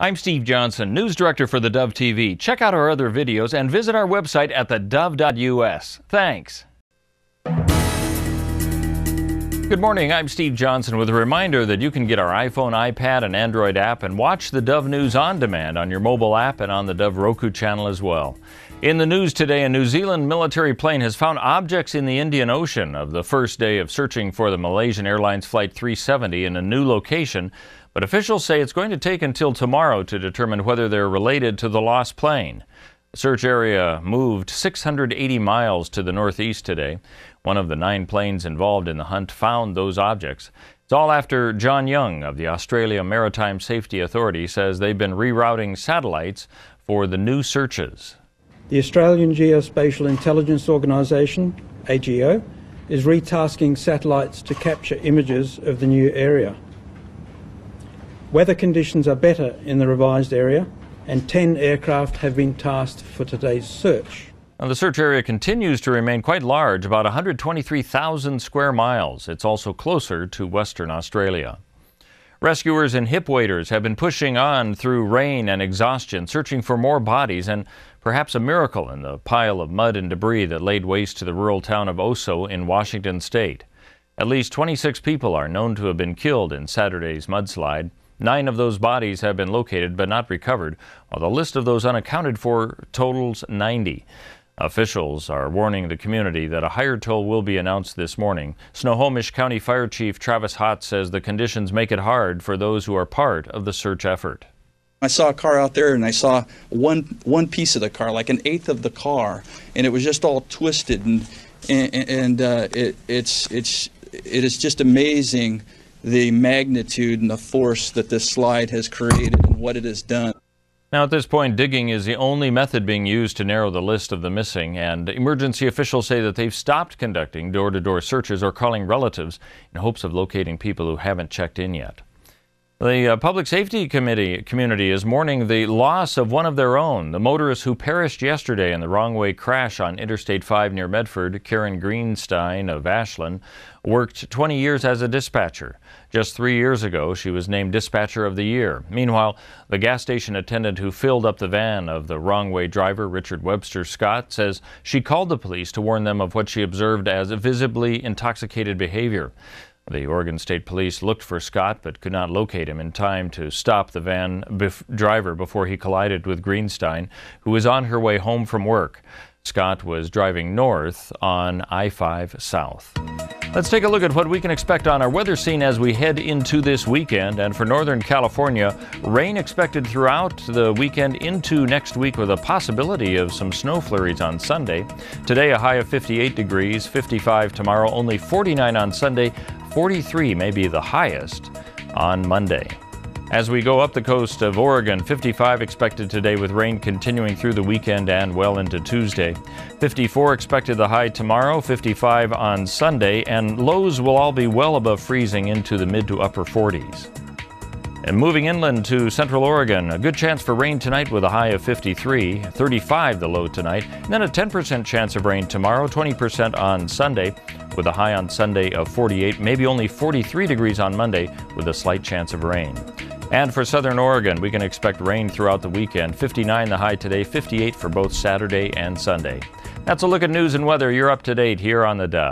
I'm Steve Johnson, News Director for theDove TV. Check out our other videos and visit our website at thedove.us. Thanks. Good morning, I'm Steve Johnson with a reminder that you can get our iPhone, iPad, and Android app and watch the Dove News on demand on your mobile app and on the Dove Roku channel as well. In the news today, a New Zealand military plane has found objects in the Indian Ocean of the first day of searching for the Malaysian Airlines Flight 370 in a new location, but officials say it's going to take until tomorrow to determine whether they're related to the lost plane. The search area moved 680 miles to the northeast today. One of the 9 planes involved in the hunt found those objects. It's all after John Young of the Australia Maritime Safety Authority says they've been rerouting satellites for the new searches. The Australian Geospatial Intelligence Organisation, AGO, is retasking satellites to capture images of the new area. Weather conditions are better in the revised area, and 10 aircraft have been tasked for today's search. Now, the search area continues to remain quite large, about 123,000 square miles. It's also closer to Western Australia. Rescuers and hip waders have been pushing on through rain and exhaustion, searching for more bodies and perhaps a miracle in the pile of mud and debris that laid waste to the rural town of Oso in Washington state. At least 26 people are known to have been killed in Saturday's mudslide. 9 of those bodies have been located but not recovered, while the list of those unaccounted for totals 90. Officials are warning the community that a higher toll will be announced this morning. Snohomish County Fire Chief Travis Hott says the conditions make it hard for those who are part of the search effort. I saw a car out there and I saw one piece of the car, like 1/8 of the car, and it was just all twisted, and it is just amazing the magnitude and the force that this slide has created and what it has done. Now, at this point, digging is the only method being used to narrow the list of the missing, and emergency officials say that they've stopped conducting door-to-door searches or calling relatives in hopes of locating people who haven't checked in yet. The Public Safety community is mourning the loss of one of their own. The motorist who perished yesterday in the wrong-way crash on Interstate 5 near Medford, Karen Greenstein of Ashland, worked 20 years as a dispatcher. Just 3 years ago, she was named Dispatcher of the Year. Meanwhile, the gas station attendant who filled up the van of the wrong-way driver, Richard Webster Scott, says she called the police to warn them of what she observed as visibly intoxicated behavior. The Oregon State Police looked for Scott but could not locate him in time to stop the van driver before he collided with Greenstein, who was on her way home from work. Scott was driving north on I-5 South. Let's take a look at what we can expect on our weather scene as we head into this weekend. And for Northern California, rain expected throughout the weekend into next week with a possibility of some snow flurries on Sunday. Today, a high of 58 degrees, 55 tomorrow, only 49 on Sunday, 43 may be the highest on Monday. As we go up the coast of Oregon, 55 expected today with rain continuing through the weekend and well into Tuesday. 54 expected the high tomorrow, 55 on Sunday, and lows will all be well above freezing into the mid to upper 40s. And moving inland to central Oregon, a good chance for rain tonight with a high of 53, 35 the low tonight, and then a 10% chance of rain tomorrow, 20% on Sunday, with a high on Sunday of 48, maybe only 43 degrees on Monday with a slight chance of rain. And for southern Oregon, we can expect rain throughout the weekend. 59 the high today, 58 for both Saturday and Sunday. That's a look at news and weather. You're up to date here on theDove.